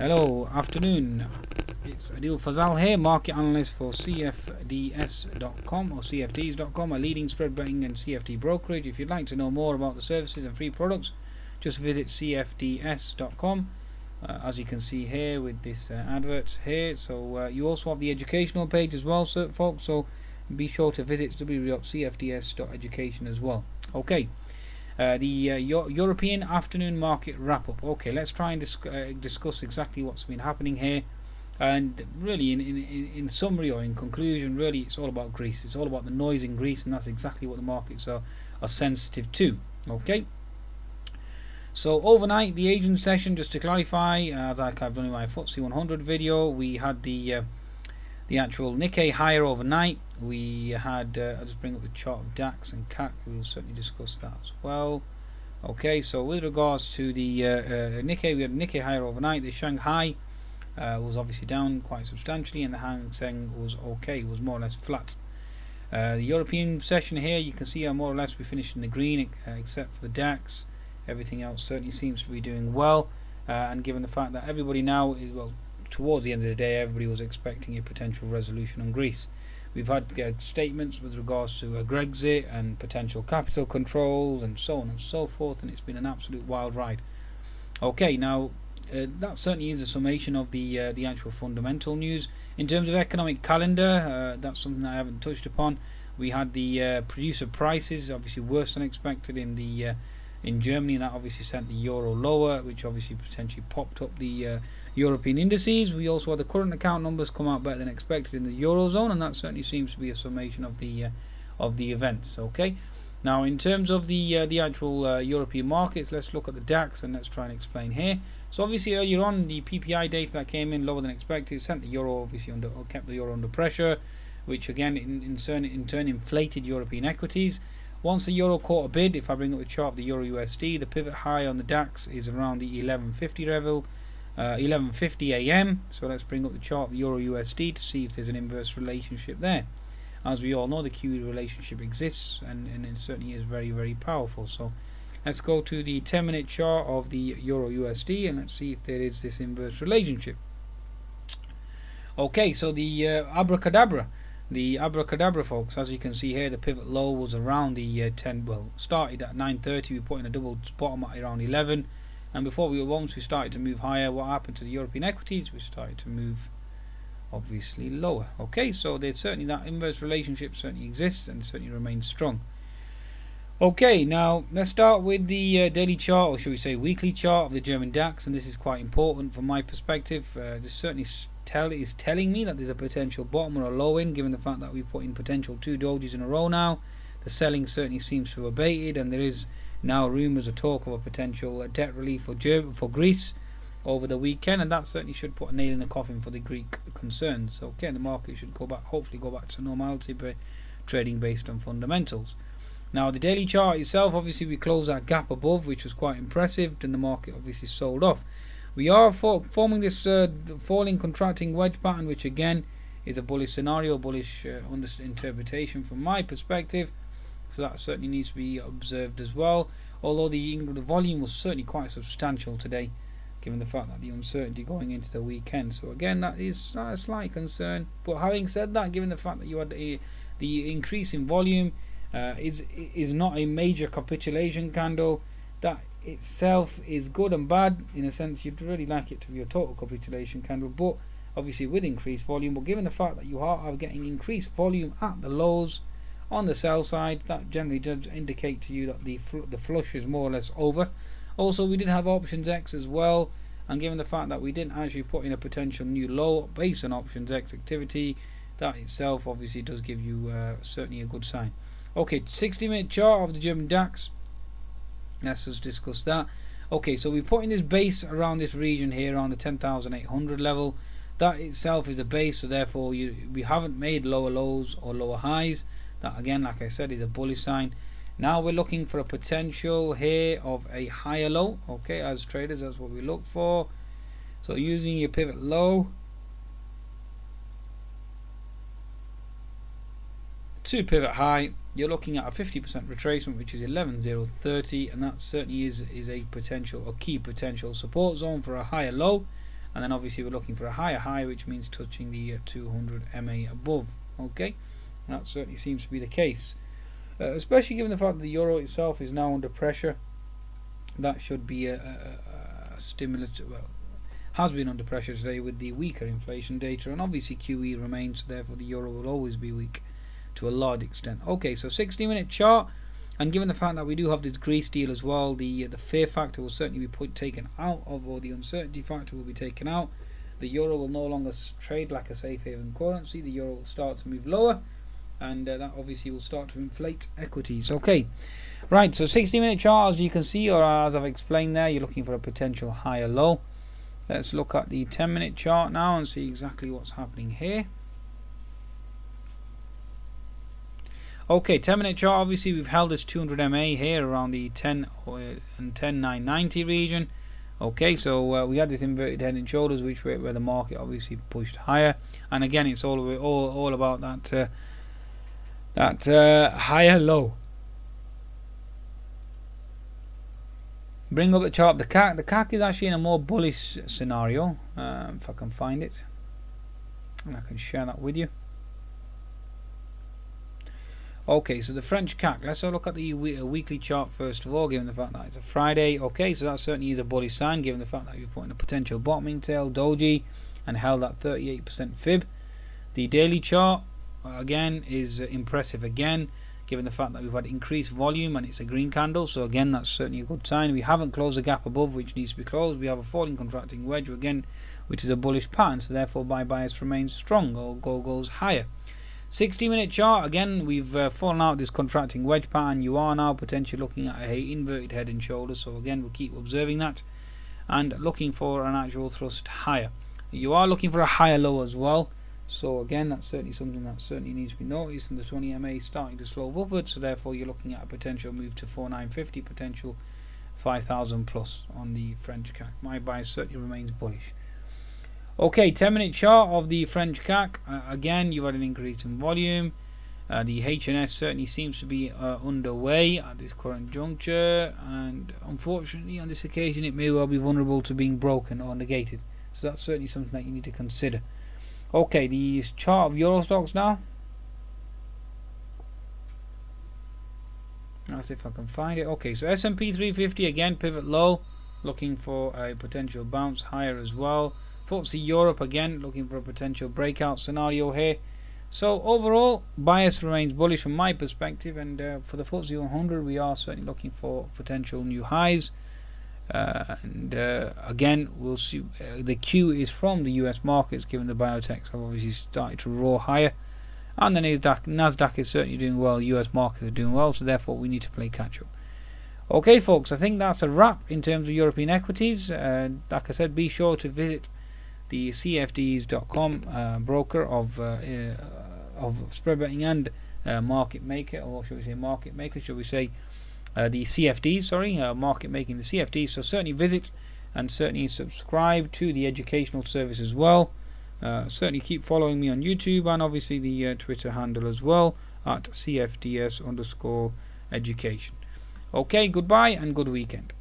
Hello, afternoon. It's Adil Fazal here, market analyst for CFDS.com or CFDs.com, a leading spread betting and CFD brokerage. If you'd like to know more about the services and free products, just visit CFDS.com. As you can see here with this advert here. So you also have the educational page as well, folks. So be sure to visit www.cfds.education as well. Okay. The European afternoon market wrap-up. Okay, let's try and discuss exactly what's been happening here. And really, in summary or in conclusion, really, it's all about Greece. It's all about the noise in Greece, and that's exactly what the markets are sensitive to. Okay. So overnight, the Asian session, just to clarify, like I've done in my FTSE 100 video, we had the actual Nikkei higher overnight. We had, I'll just bring up the chart of DAX and CAC. We will certainly discuss that as well. Okay, so with regards to the Nikkei, we had Nikkei higher overnight. The Shanghai was obviously down quite substantially, and the Hang Seng was okay, was more or less flat. The European session here, you can see more or less we finished in the green, except for the DAX. Everything else certainly seems to be doing well, and given the fact that everybody now is, well, towards the end of the day, everybody was expecting a potential resolution on Greece. We've had statements with regards to Brexit and potential capital controls and so on and so forth, and it's been an absolute wild ride. Okay, now that certainly is a summation of the actual fundamental news. In terms of economic calendar, that's something that I haven't touched upon. We had the producer prices obviously worse than expected in Germany, and that obviously sent the euro lower, which obviously potentially popped up the European indices. We also had the current account numbers come out better than expected in the eurozone, and that certainly seems to be a summation of the events. Okay, now in terms of the actual European markets, let's look at the DAX and let's try and explain here. So obviously earlier on, the PPI data that came in lower than expected sent the euro obviously under, or kept the euro under pressure, which again in turn inflated European equities. Once the euro caught a bid, if I bring up the chart of the euro USD, the pivot high on the DAX is around the 1150 level. 1150 AM. So let's bring up the chart of the euro USD to see if there's an inverse relationship there. As we all know, the QE relationship exists, and it certainly is very, very powerful. So let's go to the 10-minute chart of the euro USD and let's see if there is this inverse relationship. Okay, so the abracadabra, folks, as you can see here, the pivot low was around the started at 930. We put in a double bottom at around 11. And once we started to move higher, what happened to the European equities? We started to move obviously lower. Okay, so there's certainly that inverse relationship certainly exists and certainly remains strong. Okay, now let's start with the daily chart, or should we say weekly chart of the German DAX, and this is quite important from my perspective. This certainly is telling me that there's a potential bottom or a low in, given the fact that we've put in potential 2 dojis in a row now. The selling certainly seems to have abated, and there is now rumours or talk of a potential debt relief for Greece over the weekend, and that certainly should put a nail in the coffin for the Greek concerns. So again, the market should hopefully go back to normality, but trading based on fundamentals. Now the daily chart itself, obviously we closed that gap above, which was quite impressive, and the market obviously sold off. We are forming this falling contracting wedge pattern, which again is a bullish scenario, bullish interpretation from my perspective. So that certainly needs to be observed as well. Although the volume was certainly quite substantial today, given the fact that the uncertainty going into the weekend. So again, that is a slight concern. But having said that, given the fact that you had the increase in volume is not a major capitulation candle, that itself is good and bad. In a sense, you'd really like it to be a total capitulation candle, but obviously with increased volume. But given the fact that you are getting increased volume at the lows on the sell side, that generally does indicate to you that the flush is more or less over. Also, we did have options X as well, and given the fact that we didn't actually put in a potential new low based on options X activity, that itself obviously does give you certainly a good sign. Okay, 60-minute chart of the German DAX. Let's just discuss that. Okay, so we put in this base around this region here, around the 10,800 level. That itself is a base, so therefore we haven't made lower lows or lower highs. That again, like I said, is a bullish sign. Now we're looking for a potential here of a higher low. Okay, as traders, that's what we look for. So using your pivot low to pivot high, you're looking at a 50% retracement, which is 11,030, and that certainly is a key potential support zone for a higher low. and then obviously we're looking for a higher high, which means touching the 200 MA above. Okay, and that certainly seems to be the case, especially given the fact that the euro itself is now under pressure. That should be a stimulus. Well, has been under pressure today with the weaker inflation data, and obviously QE remains, so therefore the euro will always be weak to a large extent. Okay, so 60-minute chart, and given the fact that we do have this Greece deal as well, the fear factor will certainly be taken out of, or the uncertainty factor will be taken out. The euro will no longer trade like a safe haven currency. The euro will start to move lower, and that obviously will start to inflate equities. Okay, right, so 60-minute chart, as you can see, or as I've explained there, you're looking for a potential higher low. Let's look at the 10-minute chart now and see exactly what's happening here. Okay, 10-minute chart, obviously we've held this 200 MA here around the 10 and 10,990 region. Okay, so we had this inverted head and shoulders, which where the market obviously pushed higher, and again it's all about that higher low. Bring up the chart of the CAC. The CAC is actually in a more bullish scenario, if I can find it, and I can share that with you. Okay, so the French CAC, let's have a look at the weekly chart first of all, given the fact that it's a Friday. Okay, so that certainly is a bullish sign, given the fact that you're putting a potential bottoming tail doji and held at 38% fib. The daily chart, again, is impressive again, given the fact that we've had increased volume and it's a green candle, so again, that's certainly a good sign. We haven't closed the gap above, which needs to be closed. We have a falling contracting wedge, again, which is a bullish pattern, so therefore buy bias remains strong, or goes higher. 60-minute chart, again, we've fallen out this contracting wedge pattern. You are now potentially looking at a inverted head and shoulders, so again, we'll keep observing that and looking for an actual thrust higher. You are looking for a higher low as well, so again, that's certainly something that certainly needs to be noticed, and the 20 MA is starting to slope upwards, so therefore you're looking at a potential move to 4950, potential 5,000 plus on the French CAC. My bias certainly remains bullish. Okay, 10-minute chart of the French CAC. Again, you've had an increase in volume. The H&S certainly seems to be underway at this current juncture, and unfortunately on this occasion it may well be vulnerable to being broken or negated. So that's certainly something that you need to consider. Okay, the chart of Eurostoxx now. Let's see if I can find it. Okay, so S&P 350 again, pivot low, looking for a potential bounce higher as well. FTSE Europe again, looking for a potential breakout scenario here. So overall, bias remains bullish from my perspective, and for the FTSE 100, we are certainly looking for potential new highs. Again, we'll see. The Q is from the US markets, given the biotechs have obviously started to roar higher, and the Nasdaq is certainly doing well. US markets are doing well, so therefore we need to play catch up. Okay, folks, I think that's a wrap in terms of European equities. Like I said, be sure to visit the CFDs.com broker of spread betting and market maker, or should we say market maker? Should we say the CFDs? Sorry, market making the CFDs. So certainly visit and certainly subscribe to the educational service as well. Certainly keep following me on YouTube and obviously the Twitter handle as well at CFDS_education. Okay, goodbye and good weekend.